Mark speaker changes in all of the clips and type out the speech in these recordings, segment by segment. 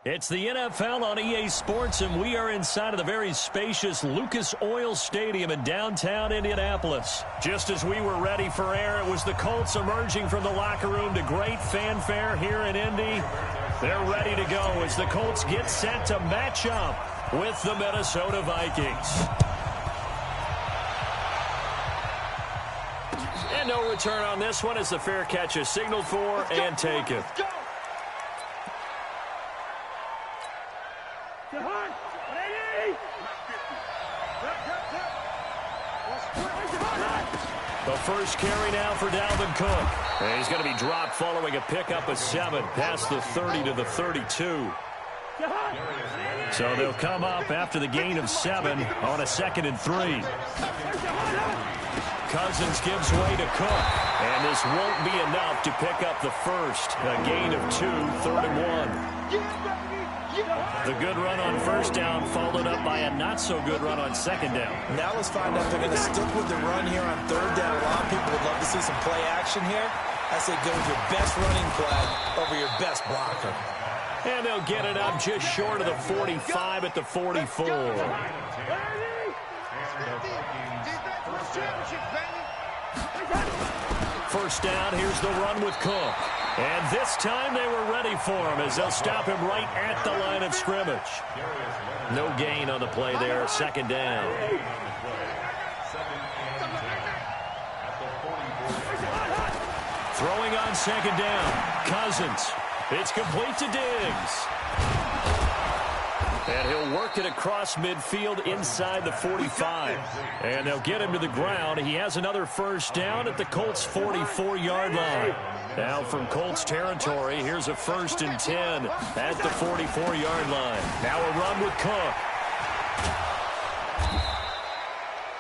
Speaker 1: It's the NFL on EA Sports, and we are inside of the very spacious Lucas Oil Stadium in downtown Indianapolis. Just as we were ready for air, it was the Colts emerging from the locker room to great fanfare here in Indy. They're ready to go as the Colts get set to match up with the Minnesota Vikings. And no return on this one as the fair catch is signaled for and taken. The first carry now for Dalvin Cook. And he's going to be dropped following a pickup of 7 past the 30 to the 32. So they'll come up after the gain of 7 on a 2nd and 3. Cousins gives way to Cook. And this won't be enough to pick up the first. A gain of 2, 3rd and 1. The good run on first down followed up by a not-so-good run on 2nd down.
Speaker 2: Now let's find out if they're going to stick with the run here on 3rd down. A lot of people would love to see some play action here. I say go with your best running play over your best blocker.
Speaker 1: And they'll get it up just short of the 45 at the 44. First down, here's the run with Cook. And this time they were ready for him as they'll stop him right at the line of scrimmage. No gain on the play there, 2nd down. Throwing on 2nd down, Cousins. It's complete to Diggs. And he'll work it across midfield inside the 45. And they'll get him to the ground. He has another first down at the Colts' 44-yard line. Now from Colts territory, here's a 1st and 10 at the 44-yard line. Now a run with Cook.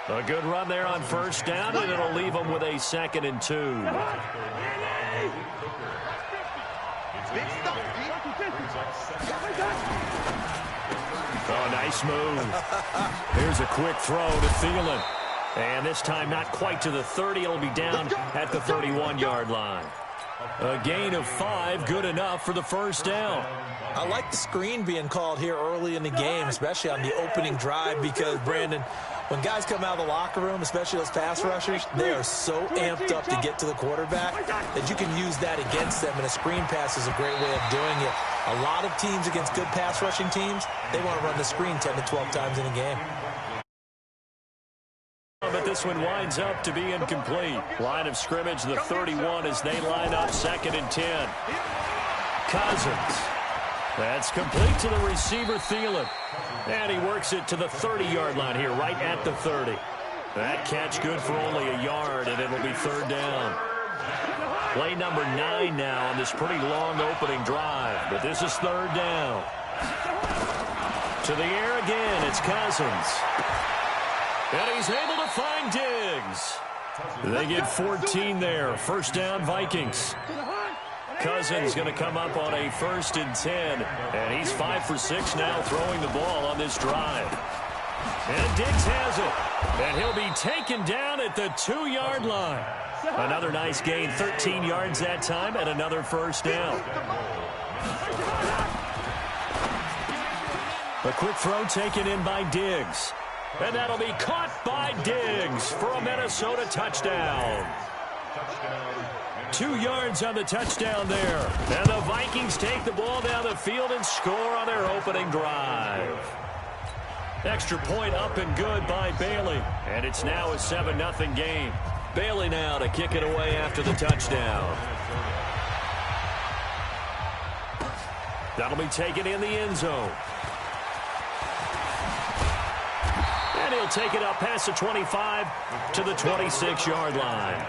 Speaker 1: A good run there on first down, and it'll leave him with a 2nd and 2. Oh, nice move. Here's a quick throw to Thielen. And this time not quite to the 30. It'll be down at the 31-yard line. A gain of 5, good enough for the first down.
Speaker 2: I like the screen being called here early in the game, especially on the opening drive, because, Brandon, when guys come out of the locker room, especially those pass rushers, they are so amped up to get to the quarterback that you can use that against them, and a screen pass is a great way of doing it. A lot of teams against good pass rushing teams, they want to run the screen 10 to 12 times in a game.
Speaker 1: But this one winds up to be incomplete. Line of scrimmage, the 31 as they line up 2nd and 10. Cousins. That's complete to the receiver, Thielen. And he works it to the 30-yard line here, right at the 30. That catch good for only a yard, and it'll be 3rd down. Play number 9 now on this pretty long opening drive. But this is 3rd down. To the air again, it's Cousins. And he's able to find Diggs. They get 14 there. First down, Vikings. Cousins going to come up on a 1st and 10. And he's 5 for 6 now throwing the ball on this drive. And Diggs has it. And he'll be taken down at the 2-yard line. Another nice gain, 13 yards that time, and another first down. A quick throw taken in by Diggs. And that'll be caught by Diggs for a Minnesota touchdown. 2 yards on the touchdown there. And the Vikings take the ball down the field and score on their opening drive. Extra point up and good by Bailey. And it's now a 7-0 game. Bailey now to kick it away after the touchdown. That'll be taken in the end zone. And he'll take it up past the 25 to the 26-yard line.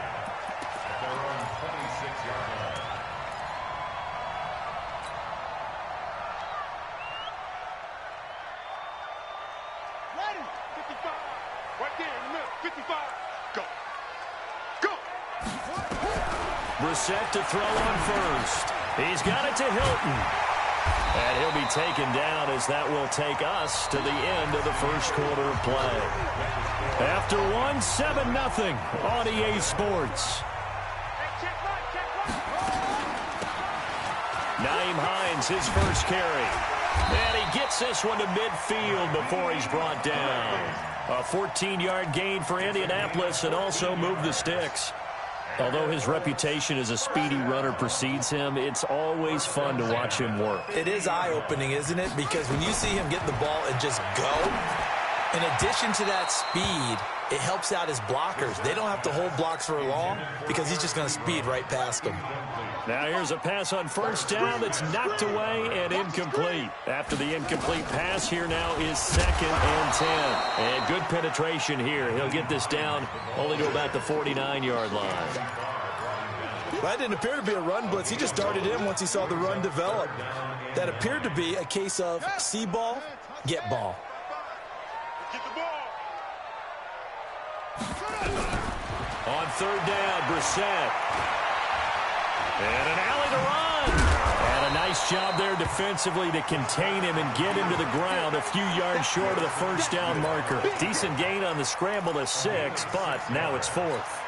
Speaker 1: Brissett to throw on first. He's got it to Hilton. And he'll be taken down as that will take us to the end of the first quarter of play. After 7-0 on EA Sports. Nyheim Hines, his first carry. And he gets this one to midfield before he's brought down. A 14-yard gain for Indianapolis and also moved the sticks. Although his reputation as a speedy runner precedes him, it's always fun to watch him work.
Speaker 2: It is eye-opening, isn't it? Because when you see him get the ball and just go, in addition to that speed, it helps out his blockers. They don't have to hold blocks for long because he's just going to speed right past them.
Speaker 1: Now here's a pass on first down that's knocked away and incomplete. After the incomplete pass, here now is 2nd and 10. And good penetration here. He'll get this down only to about the 49-yard line.
Speaker 2: That didn't appear to be a run blitz. He just darted in once he saw the run develop. That appeared to be a case of see ball, get ball.
Speaker 1: On 3rd down, Brissett. And an alley to run. And a nice job there defensively to contain him and get him to the ground a few yards short of the first down marker. Decent gain on the scramble to 6, but now it's 4th.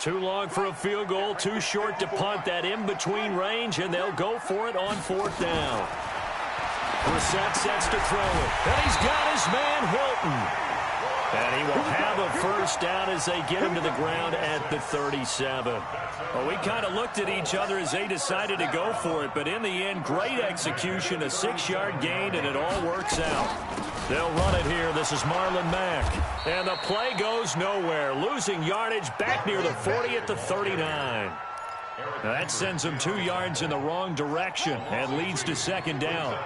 Speaker 1: Too long for a field goal, too short to punt. That in-between range, and they'll go for it on 4th down. Brissett sets to throw it. And he's got his man, Hilton. And he will have a first down as they get him to the ground at the 37. Well, we kind of looked at each other as they decided to go for it, but in the end, great execution, a 6-yard gain, and it all works out. They'll run it here. This is Marlon Mack. And the play goes nowhere, losing yardage back near the 40 at the 39. Now that sends them 2 yards in the wrong direction and leads to 2nd down.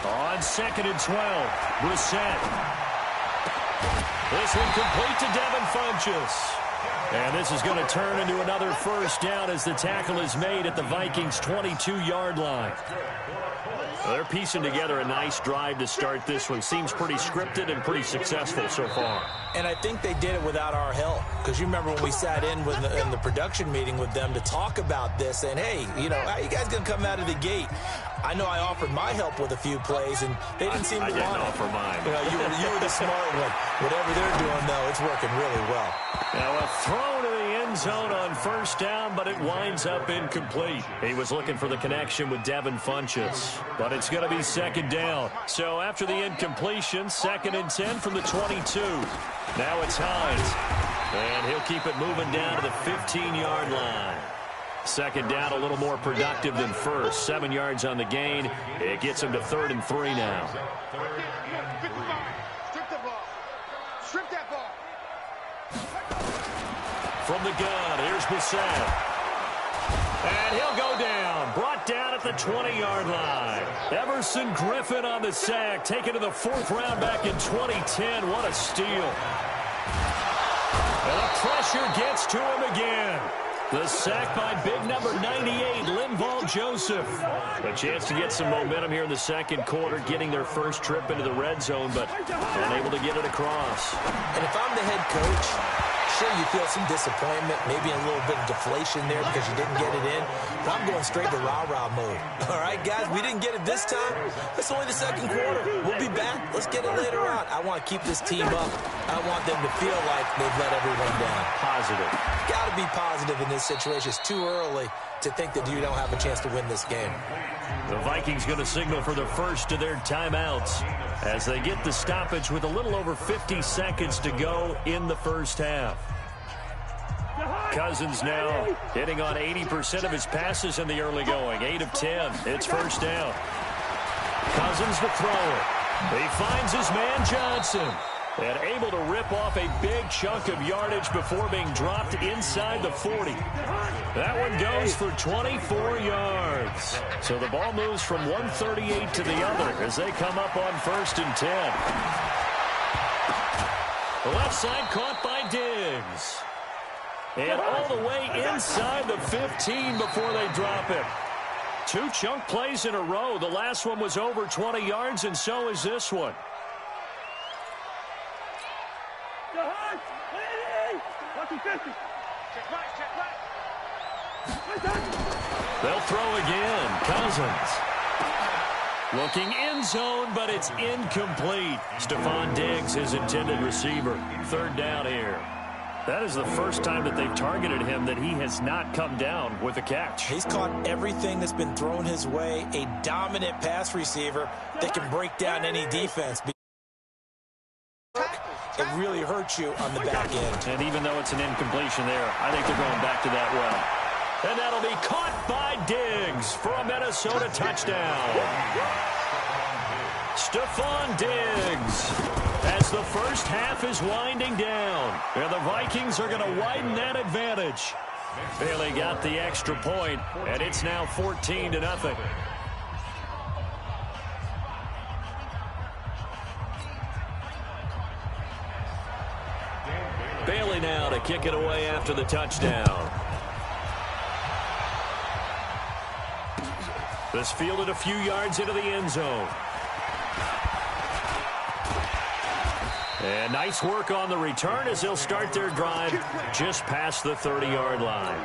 Speaker 1: On 2nd and 12, Brissett. This one complete to Devin Funchess. And this is going to turn into another first down as the tackle is made at the Vikings' 22-yard line. Well, they're piecing together a nice drive to start this one. Seems pretty scripted and pretty successful so far.
Speaker 2: And I think they did it without our help. Because you remember when we sat in the production meeting with them to talk about this, and hey, you know, how you guys going to come out of the gate? I know I offered my help with a few plays, and they didn't seem to want it.
Speaker 1: I didn't offer mine.
Speaker 2: You know, you were the smart one. Whatever they're doing, though, it's working really well.
Speaker 1: Now a throw to the end zone on first down, but it winds up incomplete. He was looking for the connection with Devin Funchess, but it's going to be 2nd down. So after the incompletion, 2nd and 10 from the 22. Now it's Hines, and he'll keep it moving down to the 15-yard line. 2nd down, a little more productive than first. 7 yards on the gain. It gets him to 3rd and 3 now.
Speaker 3: Strip that ball.
Speaker 1: From the gun, here's Brissett. And he'll go down. Brought down at the 20-yard line. Everson Griffin on the sack. Taken to the 4th round back in 2010. What a steal. And the pressure gets to him again. The sack by big number 98, Linval Joseph. A chance to get some momentum here in the 2nd quarter, getting their first trip into the red zone, but unable to get it across.
Speaker 2: And if I'm the head coach, sure, you feel some disappointment, maybe a little bit of deflation there because you didn't get it in. But I'm going straight to rah-rah mode. All right, guys, we didn't get it this time. It's only the 2nd quarter. We'll be back. Let's get it later on. I want to keep this team up. I want them to feel like they've let everyone down.
Speaker 1: Positive.
Speaker 2: Got to be positive in this situation. It's too early to think that you don't have a chance to win this game.
Speaker 1: The Vikings going to signal for the first of their timeouts as they get the stoppage with a little over 50 seconds to go in the first half. Cousins now hitting on 80% of his passes in the early going. 8 of 10. It's first down. Cousins the thrower. He finds his man Johnson. And able to rip off a big chunk of yardage before being dropped inside the 40. That one goes for 24 yards. So the ball moves from 138 to the other as they come up on 1st and 10. The left side caught by Diggs. And all the way inside the 15 before they drop it. 2 chunk plays in a row. The last one was over 20 yards, and so is this one. They'll throw again. Cousins. Looking end zone, but it's incomplete. Stephon Diggs, his intended receiver. 3rd down here. That is the first time that they've targeted him that he has not come down with a catch.
Speaker 2: He's caught everything that's been thrown his way. A dominant pass receiver that can break down any defense. It really hurts you on the back end.
Speaker 1: And even though it's an incompletion there, I think they're going back to that well. And that'll be caught by Diggs for a Minnesota touchdown. Stephon Diggs, as the first half is winding down. And the Vikings are going to widen that advantage. Bailey got the extra point, and it's now 14-0. Bailey now to kick it away after the touchdown. This fielded a few yards into the end zone. And nice work on the return as they'll start their drive just past the 30-yard line.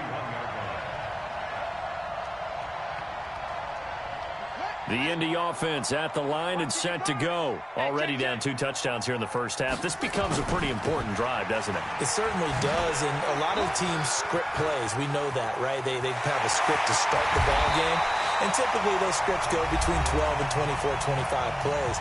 Speaker 1: The Indy offense at the line and set to go. Already down 2 touchdowns here in the first half. This becomes a pretty important drive, doesn't it?
Speaker 2: It certainly does, and a lot of teams script plays. We know that, right? They have a script to start the ball game, and typically those scripts go between 12 and 24, 25 plays.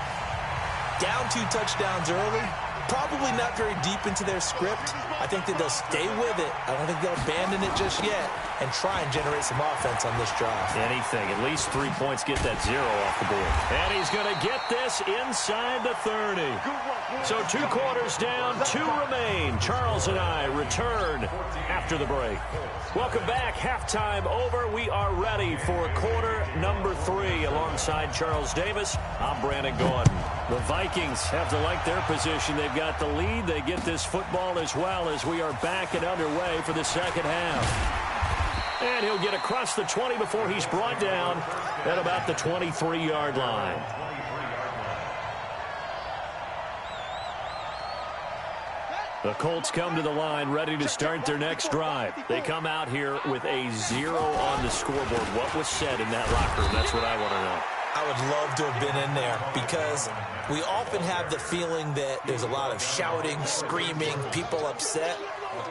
Speaker 2: Down 2 touchdowns early, probably not very deep into their script. I think that they'll stay with it. I don't think they'll abandon it just yet and try and generate some offense on this drive.
Speaker 1: Anything. At least 3 points, get that 0 off the board. And he's going to get this inside the 30. So 2 quarters down, 2 remain. Charles and I return after the break. Welcome back. Halftime over. We are ready for quarter number 3 alongside Charles Davis. I'm Brandon Gaudin. The Vikings have to like their position. They've got the lead. They get this football as well as we are back and underway for the second half. And he'll get across the 20 before he's brought down at about the 23-yard line. The Colts come to the line ready to start their next drive. They come out here with a 0 on the scoreboard. What was said in that locker room? That's what I want to know.
Speaker 2: I would love to have been in there because we often have the feeling that there's a lot of shouting, screaming, people upset.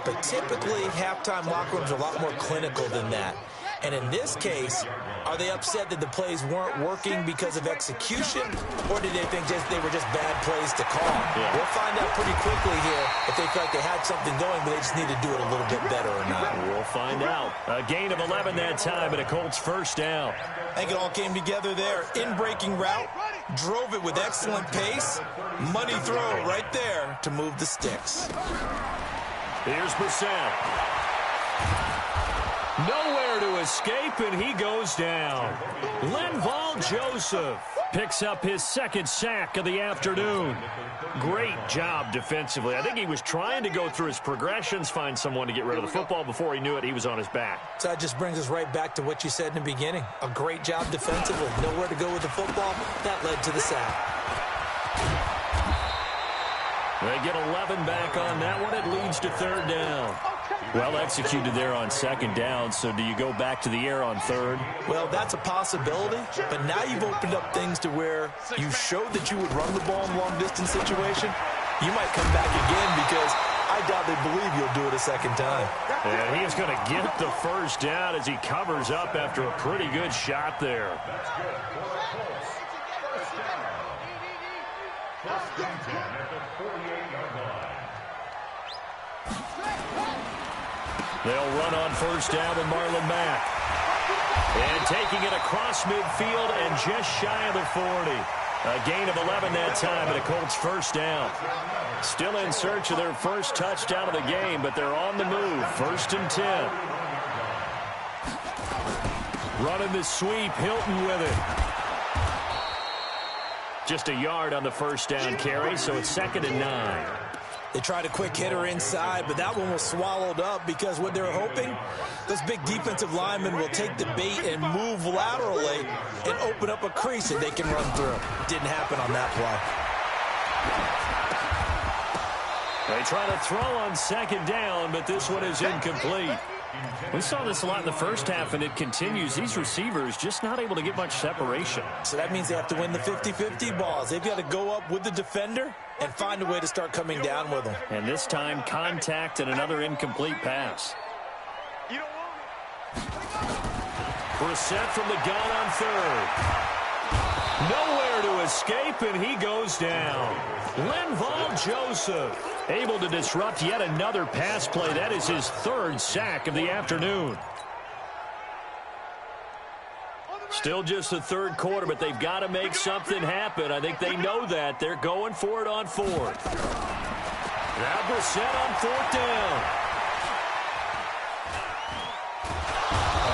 Speaker 2: But typically, halftime locker rooms are a lot more clinical than that. And in this case, are they upset that the plays weren't working because of execution, or did they think they were just bad plays to call?
Speaker 1: Yeah.
Speaker 2: We'll find out pretty quickly here if they feel like they had something going, but they just need to do it a little bit better or not.
Speaker 1: We'll find out. A gain of 11 that time, and a Colts first down.
Speaker 2: I think it all came together there. In-breaking route, drove it with excellent pace. Money throw right there to move the sticks.
Speaker 1: Here's Brissett. Nowhere to escape, and he goes down. Linval Joseph picks up his second sack of the afternoon. Great job defensively. I think he was trying to go through his progressions, find someone to get rid of the football. Before he knew it, he was on his back.
Speaker 2: So that just brings us right back to what you said in the beginning. A great job defensively. Nowhere to go with the football. That led to the sack.
Speaker 1: They get 11 back on that one. It leads to third down. Well executed there on second down. So do you go back to the air on third?
Speaker 2: Well, that's a possibility. But now you've opened up things to where you showed that you would run the ball in a long-distance situation. You might come back again because I doubt they believe you'll do it a second time.
Speaker 1: And he is going to get the first down as he covers up after a pretty good shot there. They'll run on first down with Marlon Mack. And taking it across midfield and just shy of the 40. A gain of 11 that time and a Colts first down. Still in search of their first touchdown of the game, but they're on the move. First and 10. Running the sweep, Hilton with it. Just a yard on the first down carry, so it's 2nd and 9.
Speaker 2: They tried a quick hitter inside, but that one was swallowed up because what they're hoping, those big defensive linemen will take the bait and move laterally and open up a crease that they can run through. Didn't happen on that play.
Speaker 1: They try to throw on second down, but this one is incomplete. We saw this a lot in the first half, and it continues. These receivers just not able to get much separation.
Speaker 2: So that means they have to win the 50-50 balls. They've got to go up with the defender and find a way to start coming down with them.
Speaker 1: And this time, contact and another incomplete pass. Brissett from the gun on third. Nowhere to escape, and he goes down. Linval Joseph able to disrupt yet another pass play. That is his third sack of the afternoon. Still just the third quarter, but they've got to make something happen. I think they know that. They're going for it on fourth. Now Brissett on fourth down.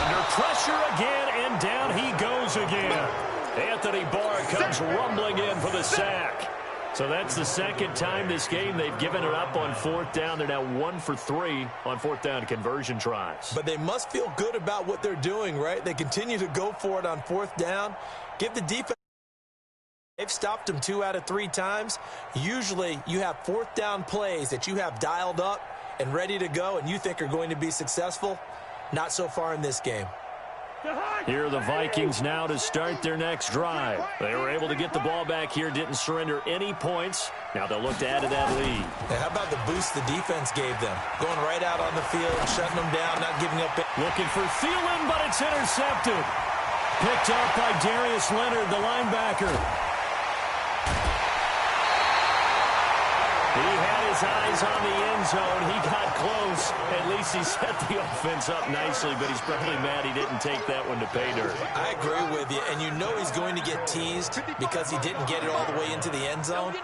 Speaker 1: Under pressure again, and down he goes again. Anthony Barr comes rumbling in for the sack. So that's the second time this game they've given it up on fourth down. They're now 1 for 3 on fourth down conversion tries.
Speaker 2: But they must feel good about what they're doing, right? They continue to go for it on fourth down. Give the defense. They've stopped them 2 out of 3 times. Usually you have fourth down plays that you have dialed up and ready to go and you think are going to be successful. Not so far in this game.
Speaker 1: Here are the Vikings now to start their next drive. They were able to get the ball back here, didn't surrender any points. Now they'll look to add to that lead.
Speaker 2: And how about the boost the defense gave them? Going right out on the field, shutting them down, not giving up.
Speaker 1: Looking for Thielen, but it's intercepted. Picked up by Darius Leonard, the linebacker. He had his eyes on the end zone. He got close. At least he set the offense up nicely, but he's probably mad he didn't take that one to pay dirt.
Speaker 2: I agree with you, and you know he's going to get teased because he didn't get it all the way into the end zone.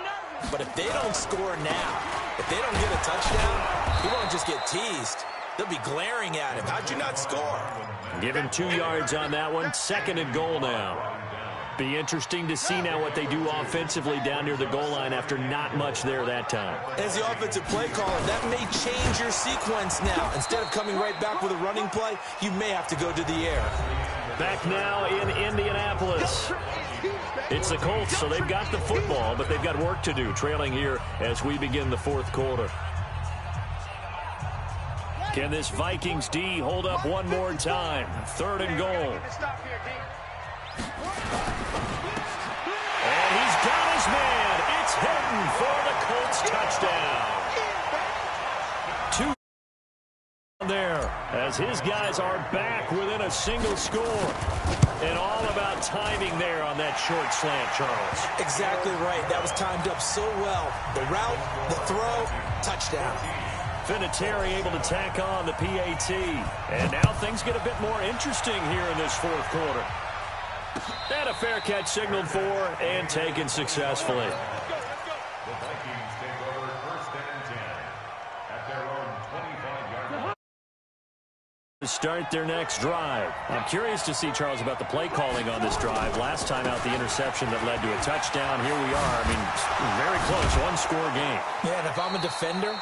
Speaker 2: But if they don't score now, if they don't get a touchdown, he won't just get teased. They'll be glaring at him. How'd you not score?
Speaker 1: Give him 2 yards on that one. 2nd and goal now. Be interesting to see now what they do offensively down near the goal line after not much there that time.
Speaker 2: As the offensive play caller, that may change your sequence now. Instead of coming right back with a running play, you may have to go to the air.
Speaker 1: Back now in Indianapolis. It's the Colts, so they've got the football, but they've got work to do, trailing here as we begin the fourth quarter. Can this Vikings D hold up one more time? 3rd and goal. And he's got his man. It's Hilton for the Colts touchdown. 2 there as his guys are back within a single score. And all about timing there on that short slant, Charles.
Speaker 2: Exactly right. That was timed up so well. The route, the throw, touchdown.
Speaker 1: Vinatieri able to tack on the PAT. And now things get a bit more interesting here in this fourth quarter. And a fair catch signaled for and taken successfully.
Speaker 4: The Vikings take over 1st and 10 at their own 25-yard line.
Speaker 1: To start their next drive. I'm curious to see, Charles, about the play calling on this drive. Last time out, the interception that led to a touchdown. Here we are. I mean, very close, 1-score game.
Speaker 2: Yeah, and if I'm a defender,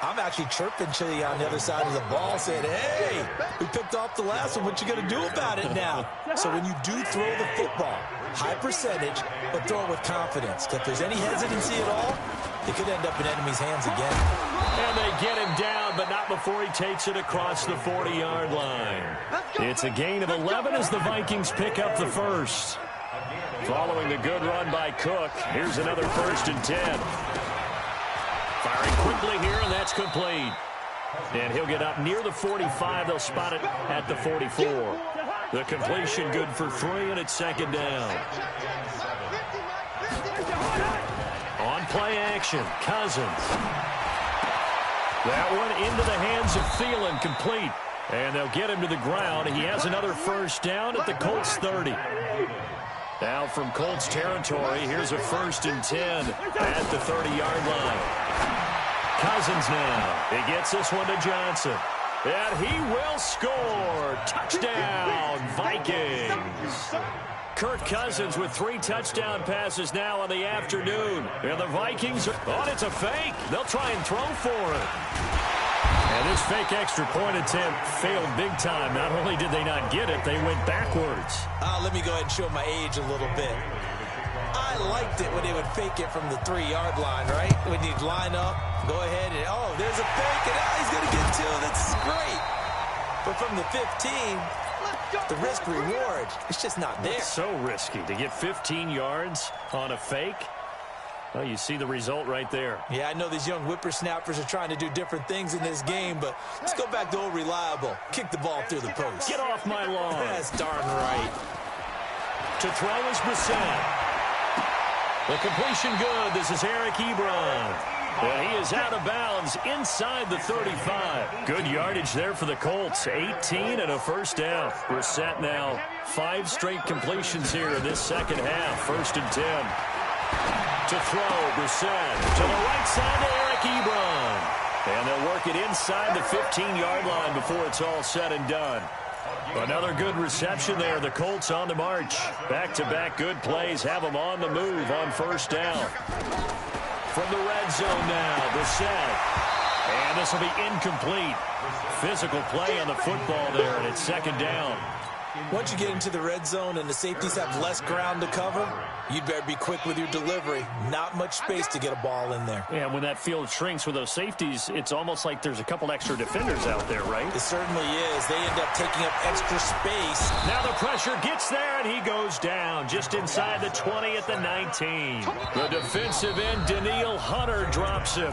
Speaker 2: I'm actually chirping to you on the other side of the ball saying, hey, we picked off the last one. What you going to do about it now? So when you do throw the football, high percentage, but throw it with confidence. If there's any hesitancy at all, it could end up in enemy's hands again.
Speaker 1: And they get him down, but not before he takes it across the 40-yard line. It's a gain of 11 as the Vikings pick up the first. Following the good run by Cook, here's another 1st and 10. Firing quickly here, and that's complete. And he'll get up near the 45. They'll spot it at the 44. The completion good for 3, and it's 2nd down. On play action, Cousins. That one into the hands of Thielen, complete. And they'll get him to the ground. He has another 1st down at the Colts 30. Now from Colts territory, here's a 1st and 10 at the 30-yard line. Cousins now. He gets this one to Johnson. And he will score. Touchdown, Vikings. Kirk Cousins with 3 touchdown passes now on the afternoon. And the Vikings are... Oh, it's a fake. They'll try and throw for it. And this fake extra point attempt failed big time. Not only did they not get it, they went backwards.
Speaker 2: Let me go ahead and show my age a little bit. I liked it when they would fake it from the 3-yard line, right? When you'd line up, go ahead and, oh, there's a fake, and he's going to get 2. That's great. But from the 15, the risk reward, it's just not there.
Speaker 1: It's so risky to get 15 yards on a fake. Well, you see the result right there.
Speaker 2: Yeah, I know these young whippersnappers are trying to do different things in this game, but let's go back to old reliable. Kick the ball through the post.
Speaker 1: Get off my lawn.
Speaker 2: That's darn right.
Speaker 1: To throw is Brissett. The completion good. This is Eric Ebron. And he is out of bounds inside the 35. Good yardage there for the Colts. 18 and a first down. Brissett now 5 straight completions here in this second half. 1st and 10. To throw, Brissett to the right side to Eric Ebron. And they'll work it inside the 15-yard line before it's all said and done. Another good reception there. The Colts on the march. Back-to-back good plays have them on the move on 1st down. From the red zone now, Brissett. And this will be incomplete. Physical play on the football there, and it's 2nd down.
Speaker 2: Once you get into the red zone and the safeties have less ground to cover, you'd better be quick with your delivery. Not much space to get a ball in there.
Speaker 1: Yeah, when that field shrinks with those safeties, it's almost like there's a couple extra defenders out there, right?
Speaker 2: It certainly is. They end up taking up extra space.
Speaker 1: Now the pressure gets there, and he goes down just inside the 20 at the 19. The defensive end, Danielle Hunter, drops him.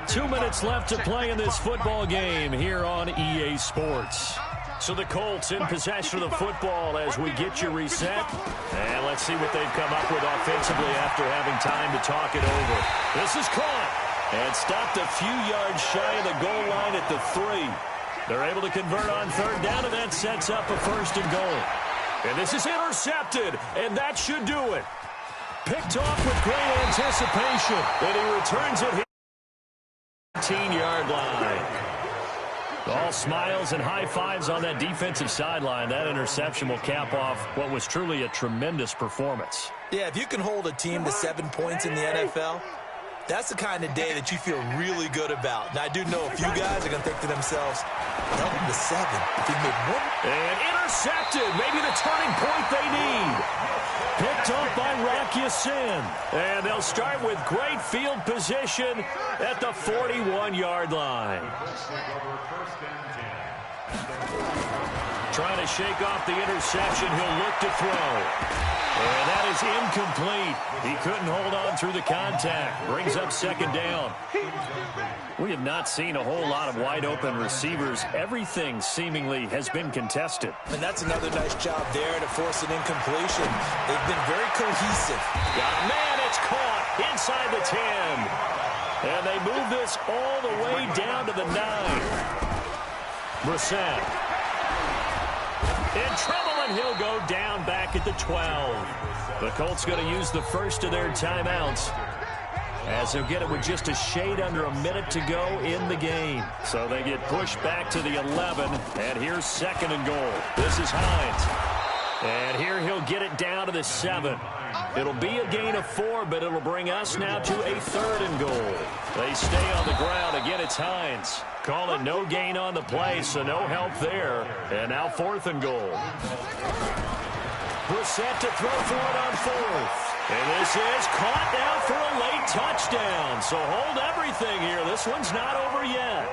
Speaker 1: 2 minutes left to play in this football game here on EA Sports. So the Colts in possession of the football as we get you reset. And let's see what they've come up with offensively after having time to talk it over. This is caught and stopped a few yards shy of the goal line at the 3. They're able to convert on 3rd down, and that sets up a 1st and goal. And this is intercepted, and that should do it. Picked off with great anticipation, and he returns it here. 18-yard line. All smiles and high fives on that defensive sideline. That interception will cap off what was truly a tremendous performance.
Speaker 2: Yeah, if you can hold a team to 7 points in the NFL, that's the kind of day that you feel really good about. Now, I do know a few guys are going to think to themselves, held him to 7. If he made one.
Speaker 1: And intercepted. Maybe the turning point they need. Picked off by Rock Ya-Sin. And they'll start with great field position at the 41-yard line. Trying to shake off the interception. He'll look to throw. And that is incomplete. He couldn't hold on through the contact. Brings up 2nd down. We have not seen a whole lot of wide-open receivers. Everything seemingly has been contested.
Speaker 2: And that's another nice job there to force an incompletion. They've been very cohesive.
Speaker 1: Got a man, it's caught inside the 10. And they move this all the way down to the 9. Brissett. In trouble, and he'll go down back at the 12. The Colts going to use the first of their timeouts, as they'll get it with just a shade under a minute to go in the game. So they get pushed back to the 11, and here's 2nd and goal. This is Hines. And here he'll get it down to the 7. It'll be a gain of 4, but it'll bring us now to a 3rd and goal. They stay on the ground. Again, it's Hines. Call it no gain on the play, so no help there. And now 4th and goal. Brissett to throw for it on 4th. And this is caught now for a late touchdown. So hold everything here. This one's not over yet.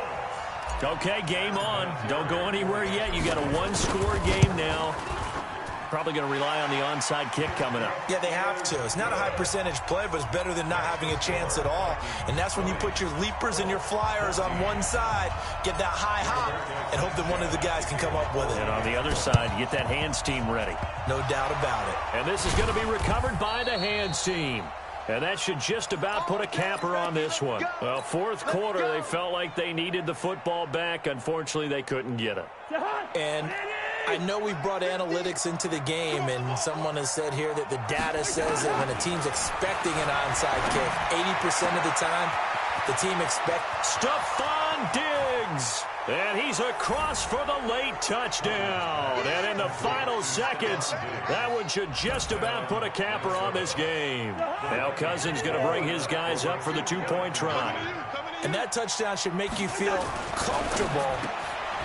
Speaker 1: Okay, game on. Don't go anywhere yet. You got a 1-score game now. Probably going to rely on the onside kick coming up.
Speaker 2: Yeah, they have to. It's not a high percentage play, but it's better than not having a chance at all. And that's when you put your leapers and your flyers on one side, get that high hop, and hope that one of the guys can come up with it.
Speaker 1: And on the other side, get that hands team ready.
Speaker 2: No doubt about it.
Speaker 1: And this is going to be recovered by the hands team. And that should just about put a capper on this one. Well, 4th quarter, they felt like they needed the football back. Unfortunately, they couldn't get it.
Speaker 2: And I know we've brought analytics into the game, and someone has said here that the data says that when a team's expecting an onside kick, 80% of the time, the team expects.
Speaker 1: Stephon Diggs! And he's across for the late touchdown. And in the final seconds, that one should just about put a capper on this game. Now Cousins going to bring his guys up for the 2-point try.
Speaker 2: And that touchdown should make you feel comfortable.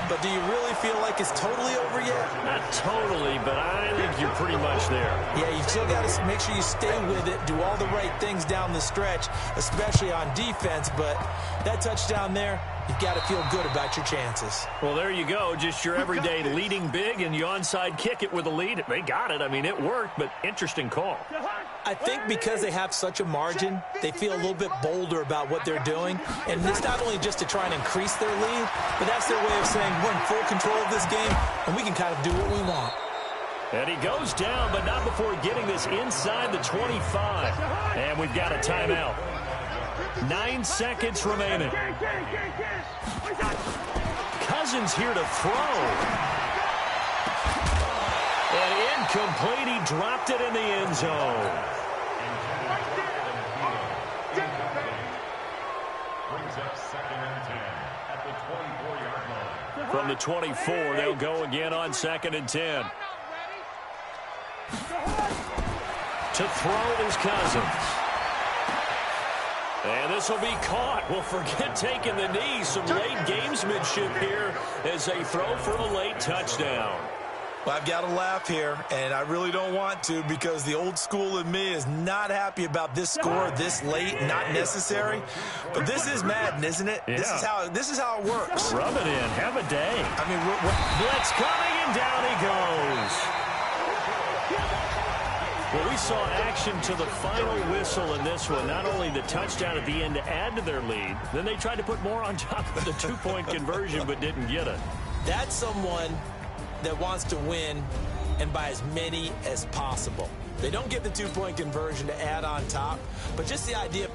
Speaker 2: But do you really feel like it's totally over yet?
Speaker 1: Not totally, but I think you're pretty much there.
Speaker 2: Yeah, you still got to make sure you stay with it, do all the right things down the stretch, especially on defense. But that touchdown there, you've got to feel good about your chances.
Speaker 1: Well, there you go. Just your everyday leading big, and you onside kick it with a lead. They got it. I mean, it worked, but interesting call.
Speaker 2: I think because they have such a margin, they feel a little bit bolder about what they're doing. And it's not only just to try and increase their lead, but that's their way of saying we're in full control of this game, and we can kind of do what we want.
Speaker 1: And he goes down, but not before getting this inside the 25. And we've got a timeout. 9 seconds remaining. Cousins here to throw. And incomplete. He dropped it in the end zone.
Speaker 4: Brings up 2nd and 10 at the 24-yard line.
Speaker 1: From the 24, they'll go again on 2nd and 10. To throw is Cousins. And this will be caught. Well, forget taking the knee. Some late gamesmanship here as they throw for a late touchdown.
Speaker 2: Well, I've got to laugh here, and I really don't want to because the old school in me is not happy about this score this late, not necessary. But this is Madden, isn't it?
Speaker 1: Yeah.
Speaker 2: This is how it works.
Speaker 1: Rub it in. Have a day.
Speaker 2: I mean,
Speaker 1: Blitz coming, and down he goes. Well, we saw action to the final whistle in this one. Not only the touchdown at the end to add to their lead, then they tried to put more on top of the two-point conversion but didn't get it.
Speaker 2: that's someone that wants to win and by as many as possible. They don't get the two-point conversion to add on top, but just the idea.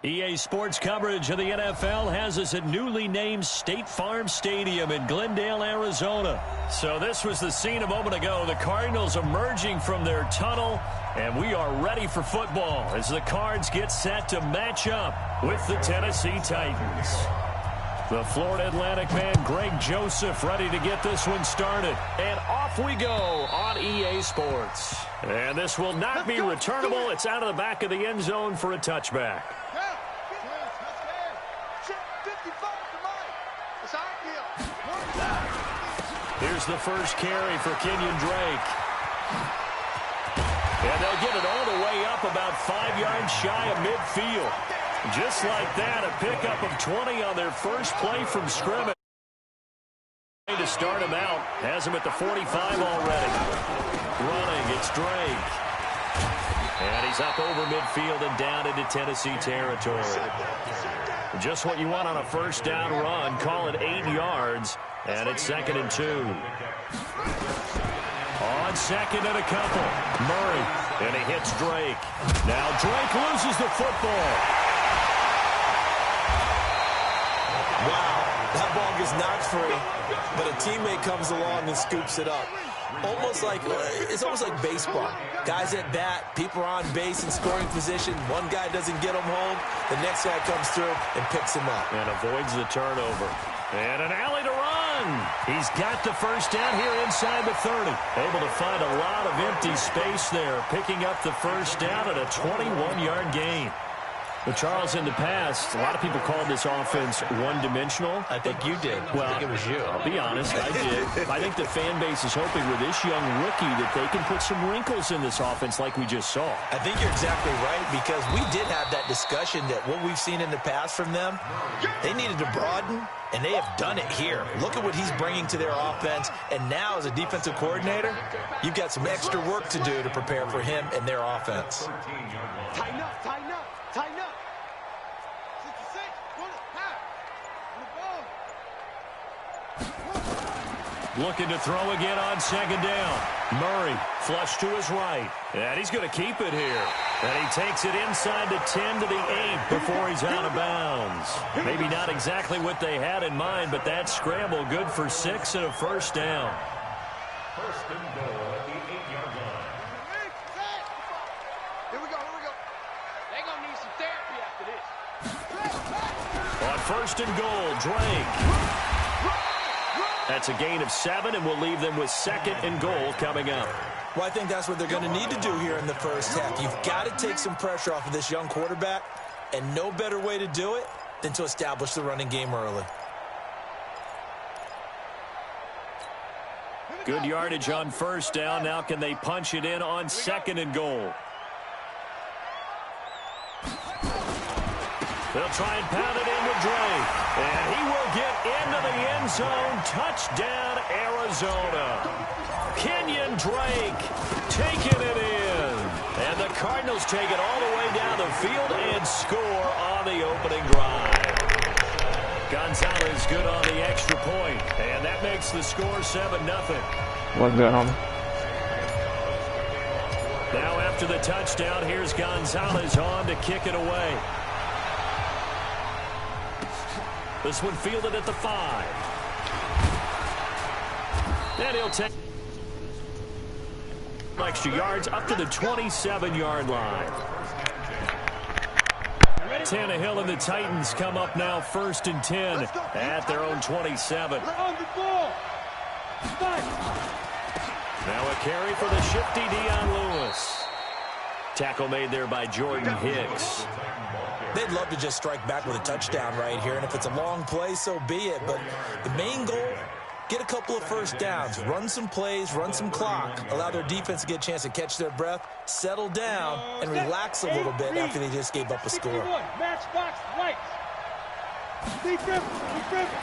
Speaker 1: EA Sports coverage of the NFL has us at newly named State Farm Stadium in Glendale, Arizona. So this was the scene a moment ago. The Cardinals emerging from their tunnel, and we are ready for football as the Cards get set to match up with the Tennessee Titans. The Florida Atlantic man, Greg Joseph, ready to get this one started. And off we go on EA Sports. And this will not be returnable. It's out of the back of the end zone for a touchback. Here's the first carry for Kenyon Drake. And they'll get it all the way up about 5 yards shy of midfield. Just like that, a pickup of 20 on their first play from scrimmage. To start him out, has him at the 45 already. Running, it's Drake. And he's up over midfield and down into Tennessee territory. Just what you want on a first down run. Call it 8 yards, and it's 2nd and 2. On 2nd and a couple, Murray, and he hits Drake. Now Drake loses the football.
Speaker 2: Wow, that ball gets knocked free, but a teammate comes along and scoops it up. It's almost like baseball. Guys at bat, people are on base in scoring position. One guy doesn't get him home. The next guy comes through and picks him up.
Speaker 1: And avoids the turnover. And an alley to run. He's got the first down here inside the 30. Able to find a lot of empty space there, picking up the first down at a 21-yard gain. But Charles, in the past, a lot of people called this offense one-dimensional.
Speaker 2: I think you did.
Speaker 1: Well,
Speaker 2: I think it was you.
Speaker 1: I'll be honest, I did. I think the fan base is hoping with this young rookie that they can put some wrinkles in this offense like we just saw.
Speaker 2: I think you're exactly right, because we did have that discussion that what we've seen in the past from them, they needed to broaden, and they have done it here. Look at what he's bringing to their offense, and now as a defensive coordinator, you've got some extra work to do to prepare for him and their offense.
Speaker 3: Tighten up, tighten up, tighten up. 66, pull it, pass.
Speaker 1: Looking to throw again on 2nd down. Murray flush to his right. And he's going to keep it here. And he takes it inside the 10 to the 8 before he's out of bounds. Maybe not exactly what they had in mind, but that scramble good for 6 and a first down.
Speaker 4: First and goal at the 8-yard line.
Speaker 3: Here we go, here we go. They're going to need some therapy after this.
Speaker 1: On 1st and goal, Drake. That's a gain of 7, and we'll leave them with 2nd and goal coming up.
Speaker 2: Well, I think that's what they're going to need to do here in the first half. You've got to take some pressure off of this young quarterback, and no better way to do it than to establish the running game early.
Speaker 1: Good yardage on 1st down. Now can they punch it in on 2nd and goal? They'll try and pound it in with Drake. And he will get into the end zone. Touchdown, Arizona. Kenyon Drake taking it in. And the Cardinals take it all the way down the field and score on the opening drive. Gonzalez good on the extra point. And that makes the score 7-0.
Speaker 5: What's going on?
Speaker 1: Now after the touchdown, here's Gonzalez on to kick it away. This one fielded at the 5. And he'll take extra yards up to the 27-yard line. Tannehill and the Titans come up now 1st and 10 at their own 27. Now a carry for the shifty Dion Lewis. Tackle made there by Jordan Hicks.
Speaker 2: They'd love to just strike back with a touchdown right here, and if it's a long play, so be it. But the main goal, get a couple of first downs, run some plays, run some clock, allow their defense to get a chance to catch their breath, settle down, and relax a little bit after they just gave up a score.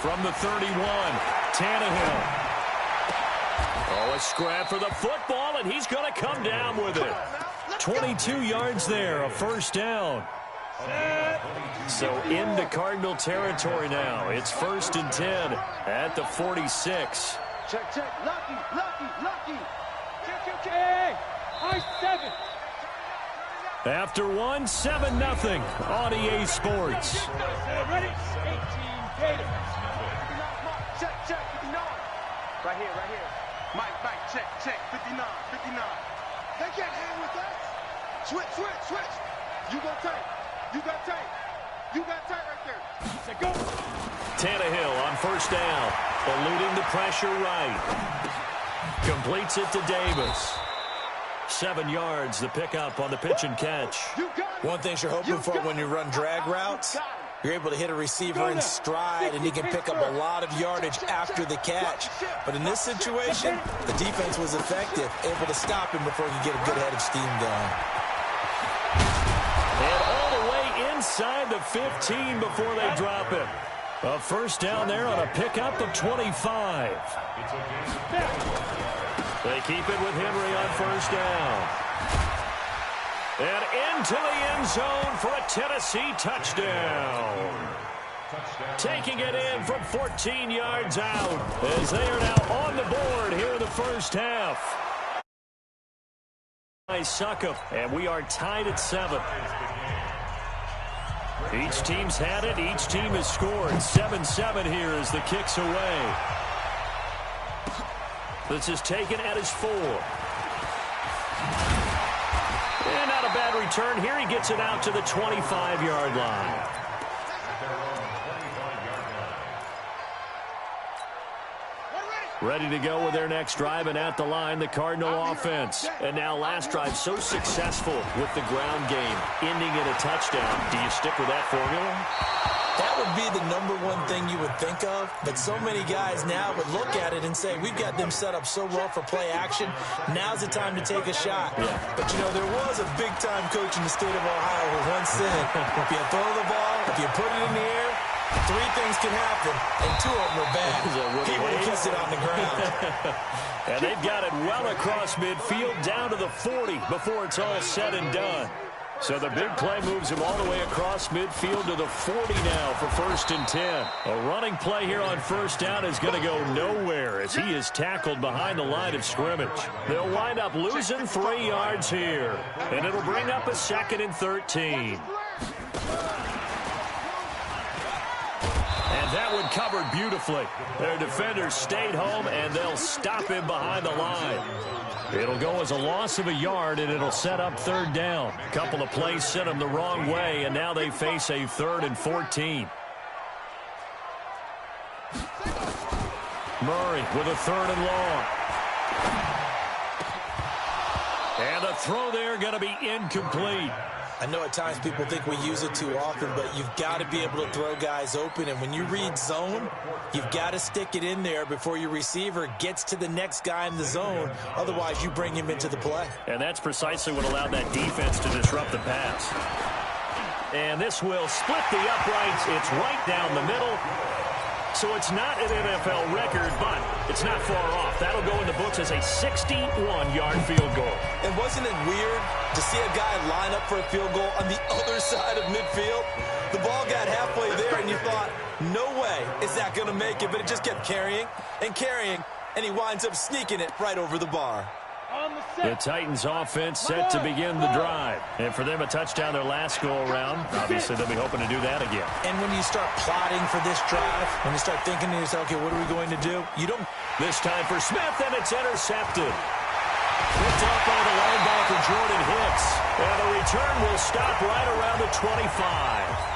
Speaker 1: From the 31, Tannehill. Oh, a scrap for the football, and he's going to come down with it. 22 yards there, a first down. So into Cardinal territory now. It's 1st and 10 at the 46.
Speaker 3: Check, check. Lucky, lucky, lucky. Check, check, check.
Speaker 6: Hey, high 7.
Speaker 1: After 7-0 on EA Sports.
Speaker 6: Ready? 18 Gators.
Speaker 3: Check, check, 59. Right here, right here. Mike, check, check, 59, 59. They can't hang with us. Switch, switch, switch. You go tight. You got tight. You got tight right there.
Speaker 6: Say go.
Speaker 1: Tannehill on 1st down. Eluding the pressure right. Completes it to Davis. 7 yards, the pickup on the pitch and catch.
Speaker 2: One thing you're hoping for when you run drag routes, you're able to hit a receiver in stride, and he can pick up a lot of yardage after the catch. But in this situation, the defense was effective, able to stop him before he could get a good head of steam going.
Speaker 1: And all the way inside the 15 before they drop it. A first down there on a pickup of 25. They keep it with Henry on 1st down. And into the end zone for a Tennessee touchdown. Taking it in from 14 yards out as they are now on the board here in the first half. Succop, and we are tied at 7. Each team's had it. Each team has scored. 7-7 here as the kick's away. This is taken at his 4. And not a bad return here. He gets it out to the 25-yard line. Ready to go with their next drive, and at the line, the Cardinal offense. And now last drive so successful with the ground game, ending in a touchdown. Do you stick with that formula?
Speaker 2: That would be the #1 thing you would think of, but so many guys now would look at it and say, we've got them set up so well for play action, now's the time to take a shot.
Speaker 1: Yeah.
Speaker 2: But, you know, there was a big-time coach in the state of Ohio who once said, if you throw the ball, if you put it in the air, 3 things can happen, and 2 of them are bad. He would have kissed it on the ground.
Speaker 1: And they've got it well across midfield, down to the 40 before it's all said and done. So the big play moves him all the way across midfield to the 40 now for 1st and 10. A running play here on 1st down is going to go nowhere as he is tackled behind the line of scrimmage. They'll wind up losing 3 yards here, and it'll bring up a 2nd and 13. And that one covered beautifully. Their defenders stayed home, and they'll stop him behind the line. It'll go as a loss of a yard, and it'll set up 3rd down. A couple of plays sent them the wrong way, and now they face a 3rd and 14. Murray with a 3rd and long. And the throw there going to be incomplete.
Speaker 2: I know at times people think we use it too often, but you've got to be able to throw guys open. And when you read zone, you've got to stick it in there before your receiver gets to the next guy in the zone. Otherwise, you bring him into the play.
Speaker 1: And that's precisely what allowed that defense to disrupt the pass. And this will split the uprights. It's right down the middle. So it's not an NFL record, but it's not far off. That'll go in the books as a 61-yard field goal.
Speaker 2: And wasn't it weird to see a guy line up for a field goal on the other side of midfield? The ball got halfway there, and you thought, no way is that going to make it. But it just kept carrying and carrying, and he winds up sneaking it right over the bar.
Speaker 1: The Titans offense set to begin the drive. And for them, a touchdown their last go-around. Obviously, they'll be hoping to do that again.
Speaker 2: And when you start plotting for this drive, when you start thinking to yourself, okay, what are we going to do? You don't.
Speaker 1: This time for Smith, and it's intercepted. Picked up by the linebacker, Jordan Hicks. And the return will stop right around the 25.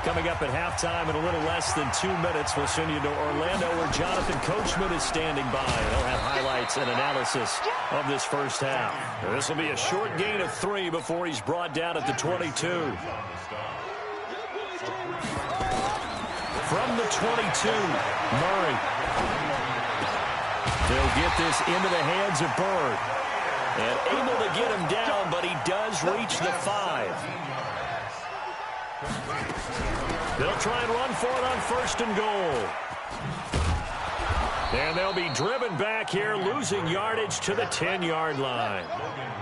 Speaker 1: Coming up at halftime in a little less than 2 minutes, we'll send you to Orlando where Jonathan Coachman is standing by. He'll have highlights and analysis of this first half. This will be a short gain of 3 before he's brought down at the 22. From the 22, Murray. They'll get this into the hands of Bird. And able to get him down, but he does reach the 5. They'll try and run for it on 1st and goal. And they'll be driven back here, losing yardage to the 10-yard line.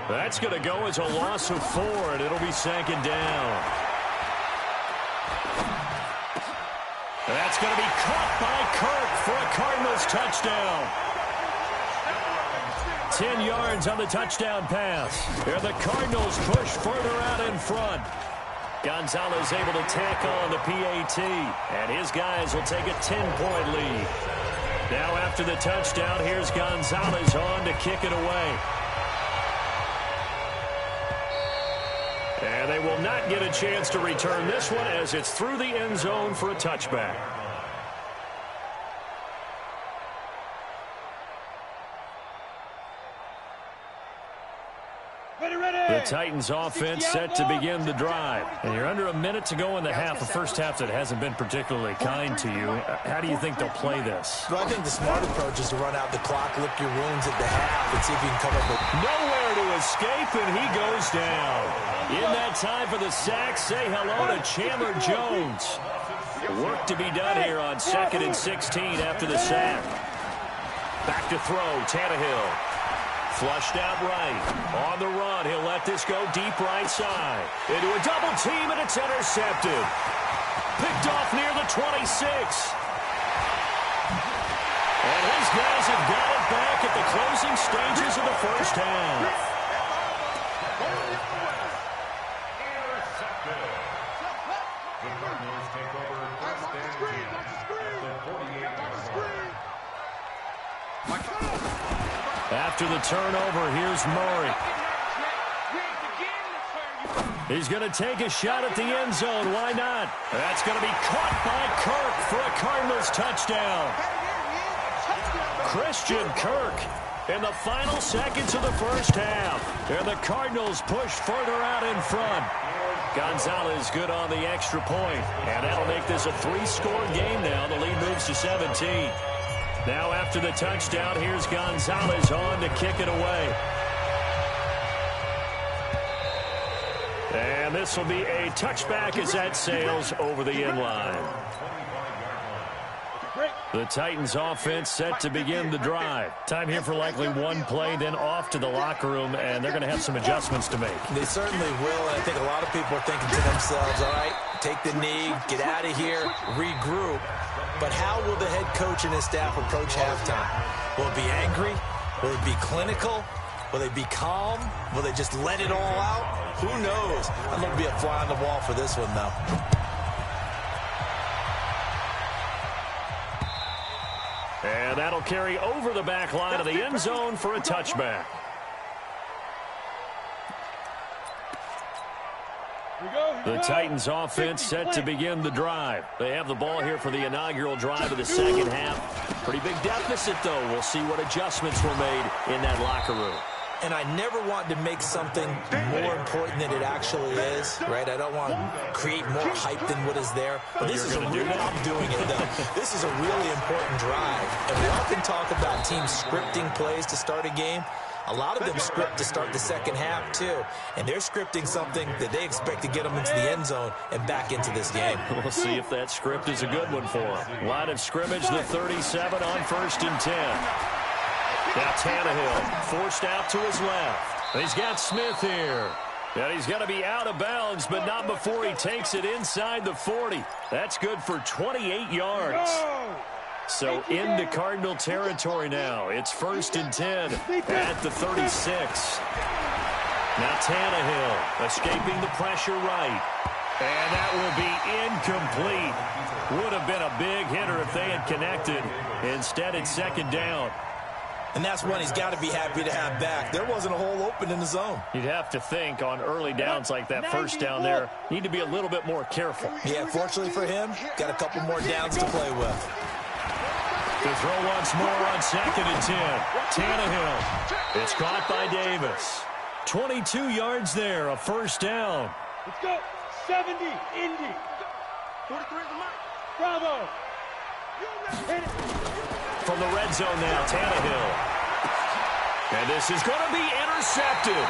Speaker 1: That's going to go as a loss of 4, and it'll be 2nd down. That's going to be caught by Kirk for a Cardinals touchdown. 10 yards on the touchdown pass. And the Cardinals push further out in front. Gonzalez able to tack on the PAT, and his guys will take a 10-point lead. Now after the touchdown, here's Gonzalez on to kick it away. And they will not get a chance to return this one as it's through the end zone for a touchback. The Titans offense set to begin the drive. And you're under a minute to go in the half, a first half that hasn't been particularly kind to you. How do you think they'll play this?
Speaker 2: Well, I think the smart approach is to run out the clock, lick your wounds at the half, and see if you can come up with...
Speaker 1: Nowhere to escape, and he goes down. In that time for the sack, say hello to Chandler Jones. Work to be done here on 2nd and 16 after the sack. Back to throw, Tannehill. Flushed out right. On the run, he'll let this go deep right side. Into a double team, and it's intercepted. Picked off near the 26. And his guys have got it back at the closing stages of the first half.
Speaker 4: The Cardinals take over first and 10 at the 48-yard line.
Speaker 1: After the turnover, here's Murray. He's going to take a shot at the end zone. Why not? That's going to be caught by Kirk for a Cardinals touchdown. Christian Kirk in the final seconds of the first half. And the Cardinals push further out in front. Gonzalez good on the extra point. And that'll make this a 3-score game now. The lead moves to 17. Now after the touchdown, here's Gonzalez on to kick it away. And this will be a touchback as that sails over the end line. The Titans offense set to begin the drive. Time here for likely one play, then off to the locker room, and they're going to have some adjustments to make.
Speaker 2: They certainly will, and I think a lot of people are thinking to themselves, all right, take the knee, get out of here, regroup. But how will the head coach and his staff approach halftime? Will it be angry? Will it be clinical? Will they be calm? Will they just let it all out? Who knows? I'm going to be a fly on the wall for this one, though.
Speaker 1: And that'll carry over the back line of the end zone for a touchback. The Titans offense set to begin the drive. They have the ball here for the inaugural drive of the second half. Pretty big deficit, though. We'll see what adjustments were made in that locker room.
Speaker 2: And I never want to make something more important than it actually is, right? I don't want to create more hype than what is there. But this is a really, I'm doing it, though. This is a really important drive. And we often talk about teams scripting plays to start a game. A lot of them script to start the second half, too. And they're scripting something that they expect to get them into the end zone and back into this game.
Speaker 1: We'll see if that script is a good one for them. Line of scrimmage, the 37 on 1st and 10. Now Tannehill forced out to his left. He's got Smith here. And he's going to be out of bounds, but not before he takes it inside the 40. That's good for 28 yards. So into Cardinal territory now. It's 1st and 10 at the 36. Now Tannehill escaping the pressure right. And that will be incomplete. Would have been a big hitter if they had connected. Instead, it's 2nd down.
Speaker 2: And that's one he's got to be happy to have back. There wasn't a hole open in the zone.
Speaker 1: You'd have to think on early downs like that first down there, need to be a little bit more careful.
Speaker 2: Yeah, fortunately for him, got a couple more downs to play with.
Speaker 1: To throw once more on 2nd and 10. Tannehill. It's caught by Davis. 22 yards there, a 1st down.
Speaker 6: Let's go. 70, Indy.
Speaker 3: 43 is the mic.
Speaker 6: Bravo. Hit it.
Speaker 1: From the red zone now, Tannehill. And this is going to be intercepted.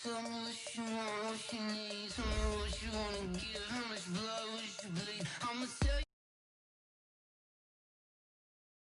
Speaker 7: Tell me what you want, what you need. Tell me what you wanna give.